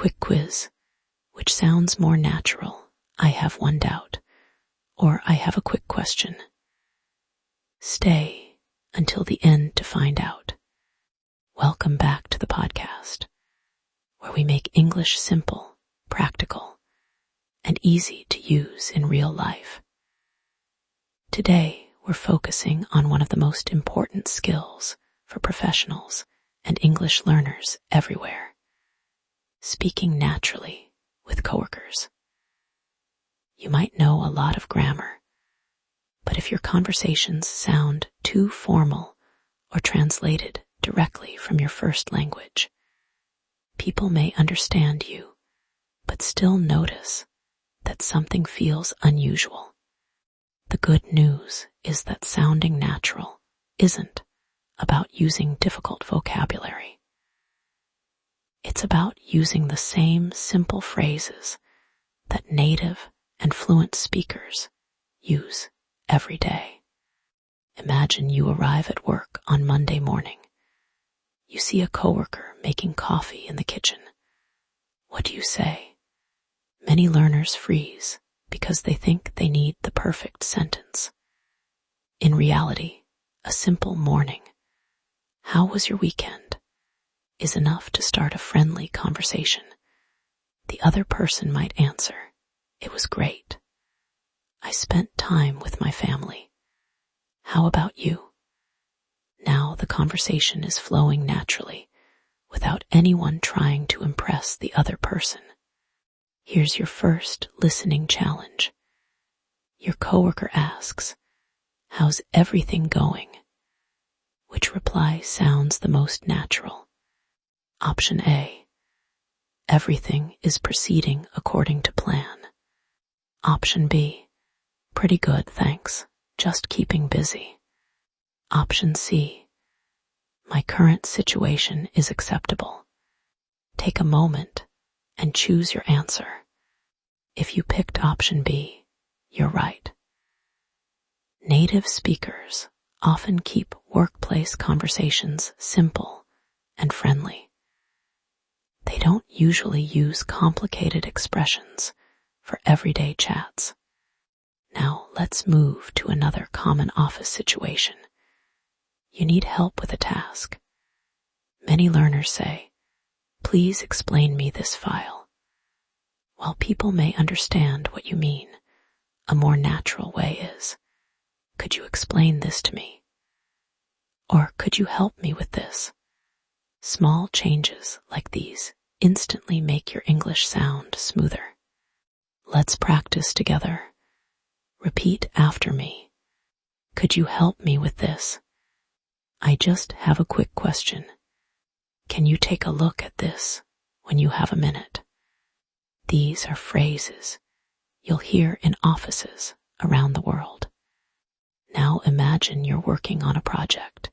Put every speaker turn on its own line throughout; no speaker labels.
quick quiz. Which sounds more natural? I have one doubt. Or I have a quick question. Stay until the end to find out. Welcome back to the podcast, where we make English simple, practical, and easy to use in real life. Today, we're focusing on one of the most important skills for professionals and English learners everywhere: speaking naturally with coworkers. You might know a lot of grammar, but if your conversations sound too formal or translated directly from your first language, people may understand you, but still notice that something feels unusual. The good news is that sounding natural isn't about using difficult vocabulary. It's about using the same simple phrases that native and fluent speakers use every day. Imagine you arrive at work on Monday morning. You see a coworker making coffee in the kitchen. What do you say? Many learners freeze because they think they need the perfect sentence. In reality, a simple morning, "How was your weekend?" is enough to start a friendly conversation. The other person might answer, "It was great. I spent time with my family. How about you?" Now the conversation is flowing naturally, without anyone trying to impress the other person. Here's your first listening challenge. Your coworker asks, "How's everything going?" Which reply sounds the most natural? Option A: "Everything is proceeding according to plan." Option B: "Pretty good, thanks. Just keeping busy." Option C: "My current situation is acceptable." Take a moment and choose your answer. If you picked option B, you're right. Native speakers often keep workplace conversations simple and friendly. They don't usually use complicated expressions for everyday chats. Now let's move to another common office situation. You need help with a task. Many learners say, "Please explain me this file." While people may understand what you mean, a more natural way is, "Could you explain this to me?" Or, "Could you help me with this?" Small changes like these instantly make your English sound smoother. Let's practice together. Repeat after me. "Could you help me with this? I just have a quick question. Can you take a look at this when you have a minute?" These are phrases you'll hear in offices around the world. Now imagine you're working on a project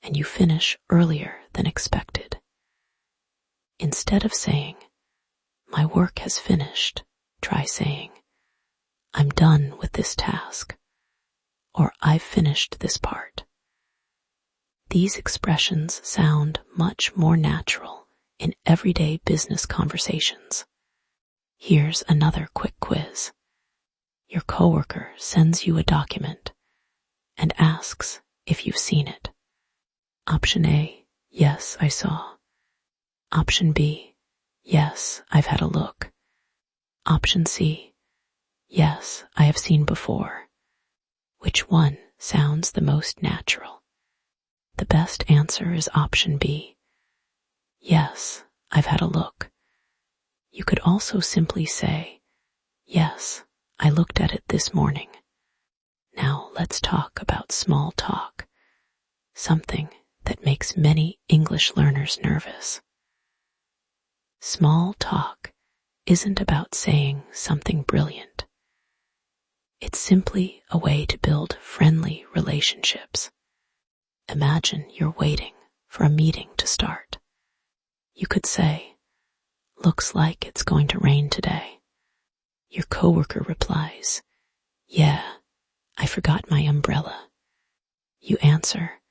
and you finish earlier than expected. Instead of saying, "My work has finished," try saying, "I'm done with this task," or "I've finished this part." These expressions sound much more natural in everyday business conversations. Here's another quick quiz. Your coworker sends you a document and asks if you've seen it. Option A: "Yes, I saw." Option B: "Yes, I've had a look." Option C: "Yes, I have seen before." Which one sounds the most natural? The best answer is option B. "Yes, I've had a look." You could also simply say, "Yes, I looked at it this morning." Now let's talk about small talk, something that makes many English learners nervous. Small talk isn't about saying something brilliant. It's simply a way to build friendly relationships. Imagine you're waiting for a meeting to start. You could say, "Looks like it's going to rain today." Your coworker replies, "Yeah, I forgot my umbrella." You answer,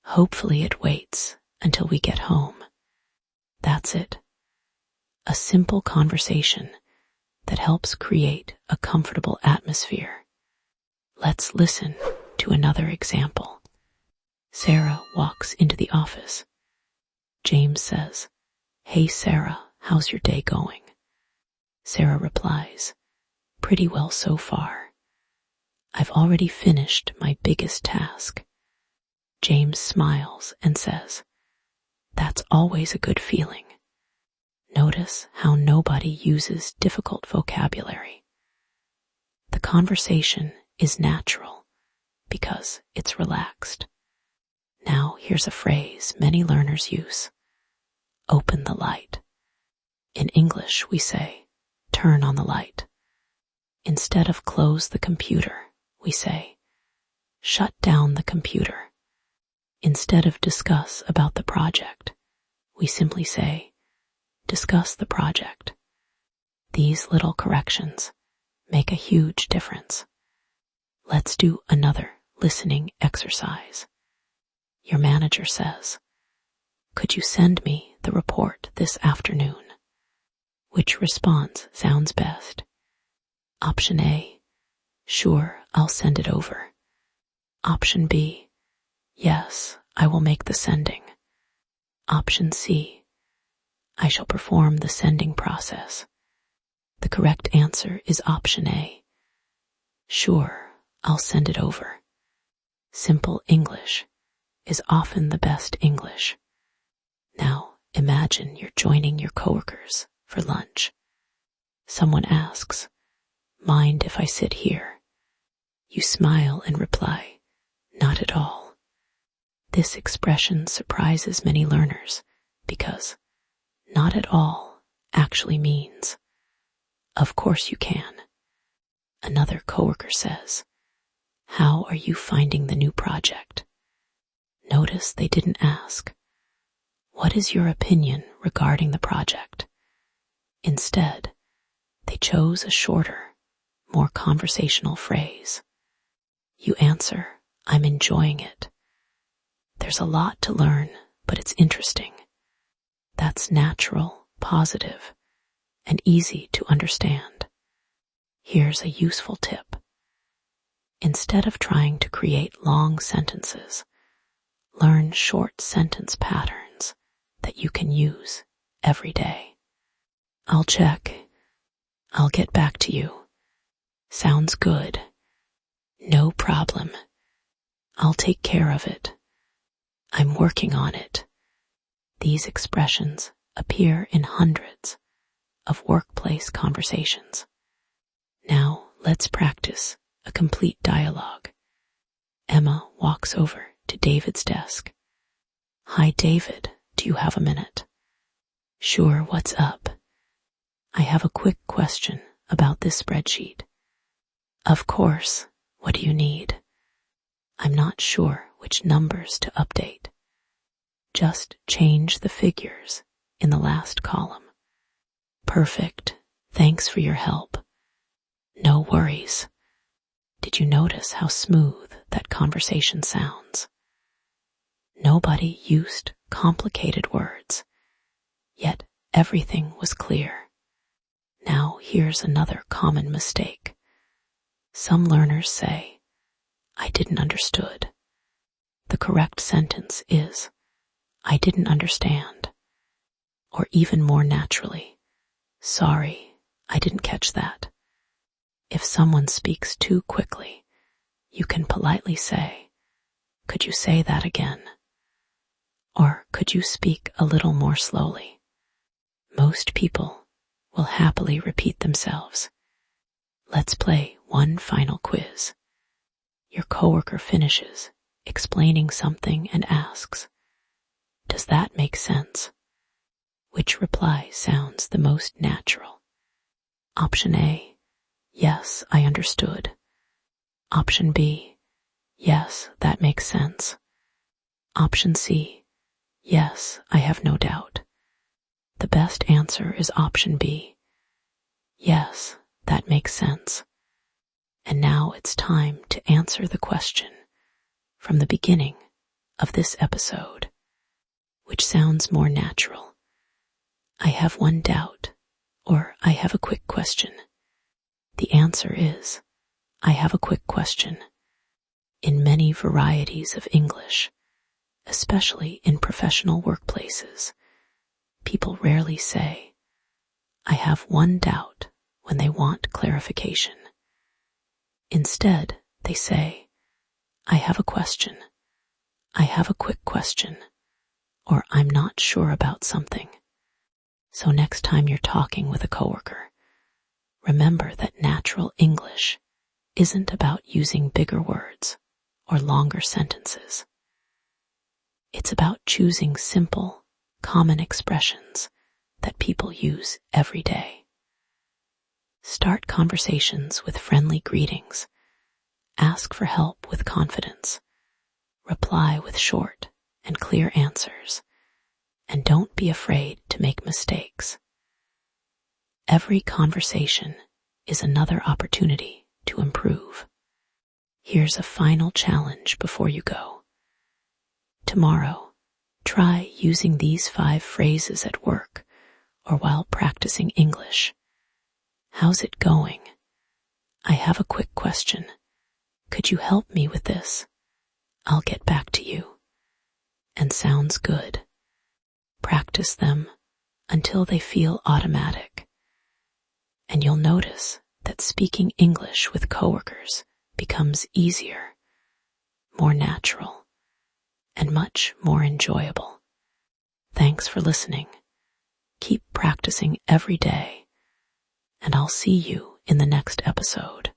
"Hopefully it waits until we get home." That's it. A simple conversation that helps create a comfortable atmosphere. Let's listen to another example. Sarah walks into the office. James says, "Hey Sarah, how's your day going?" Sarah replies, "Pretty well so far. I've already finished my biggest task." James smiles and says, "That's always a good feeling." Notice how nobody uses difficult vocabulary. The conversation is natural because it's relaxed. Now here's a phrase many learners use. Open the light. In English we say, turn on the light. Instead of close the computer, we say, shut down the computer. Instead of discuss about the project, we simply say, discuss the project. These little corrections make a huge difference. Let's do another listening exercise. Your manager says, "Could you send me the report this afternoon?" Which response sounds best? Option A, "Sure, I'll send it over." Option B, "Yes, I will make the sending." Option C, "I shall perform the sending process." The correct answer is option A. Sure, I'll send it over. Simple English is often the best English. Now imagine you're joining your coworkers for lunch. Someone asks, "Mind if I sit here?" You smile and reply, "Not at all." This expression surprises many learners because "not at all" actually means, "Of course you can." Another coworker says, "How are you finding the new project?" Notice they didn't ask, "What is your opinion regarding the project?" Instead, they chose a shorter, more conversational phrase. You answer, "I'm enjoying it." There's a lot to learn, but it's interesting. That's natural, positive, and easy to understand. Here's a useful tip. Instead of trying to create long sentences, learn short sentence patterns that you can use every day. "I'll check." "I'll get back to you." "Sounds good." "No problem." "I'll take care of it." "I'm working on it." These expressions appear in hundreds of workplace conversations. Now let's practice a complete dialogue. Emma walks over to David's desk. "Hi, David, do you have a minute?" "Sure, what's up?" "I have a quick question about this spreadsheet." "Of course, what do you need?" "I'm not sure which numbers to update." "Just change the figures in the last column." "Perfect, thanks for your help." "No worries." Did you notice how smooth that conversation sounds? Nobody used complicated words, yet everything was clear. Now here's another common mistake. Some learners say, "I didn't understood." The correct sentence is, "I didn't understand." Or even more naturally, "Sorry, I didn't catch that." If someone speaks too quickly, you can politely say, "Could you say that again?" Or could you speak a little more slowly? Most people will happily repeat themselves. Let's play one final quiz. Your coworker finishes explaining something and asks, "Does that make sense?" Which reply sounds the most natural? Option A, "Yes, I understood." Option B, "Yes, that makes sense." Option C, "Yes, I have no doubt." The best answer is option B. Yes, that makes sense. And now it's time to answer the question from the beginning of this episode, which sounds more natural. "I have one doubt. Or, I have a quick question. The answer is, I have a quick question. In many varieties of English, especially in professional workplaces, people rarely say, I have one doubt when they want clarification. Instead, they say, I have a question. I have a quick question. Or I'm not sure about something. So next time you're talking with a coworker, remember that natural English isn't about using bigger words or longer sentences. It's about choosing simple, common expressions that people use every day. Start conversations with friendly greetings. Ask for help with confidence. Reply with short and clear answers. And don't be afraid to make mistakes. Every conversation is another opportunity to improve. Here's a final challenge before you go. Tomorrow, try using these 5 phrases at work or while practicing English. How's it going? I have a quick question. Could you help me with this? I'll get back to you. And sounds good. Practice them until they feel automatic. And you'll notice that speaking English with coworkers becomes easier, more natural, and much more enjoyable. Thanks for listening. Keep practicing every day, and I'll see you in the next episode.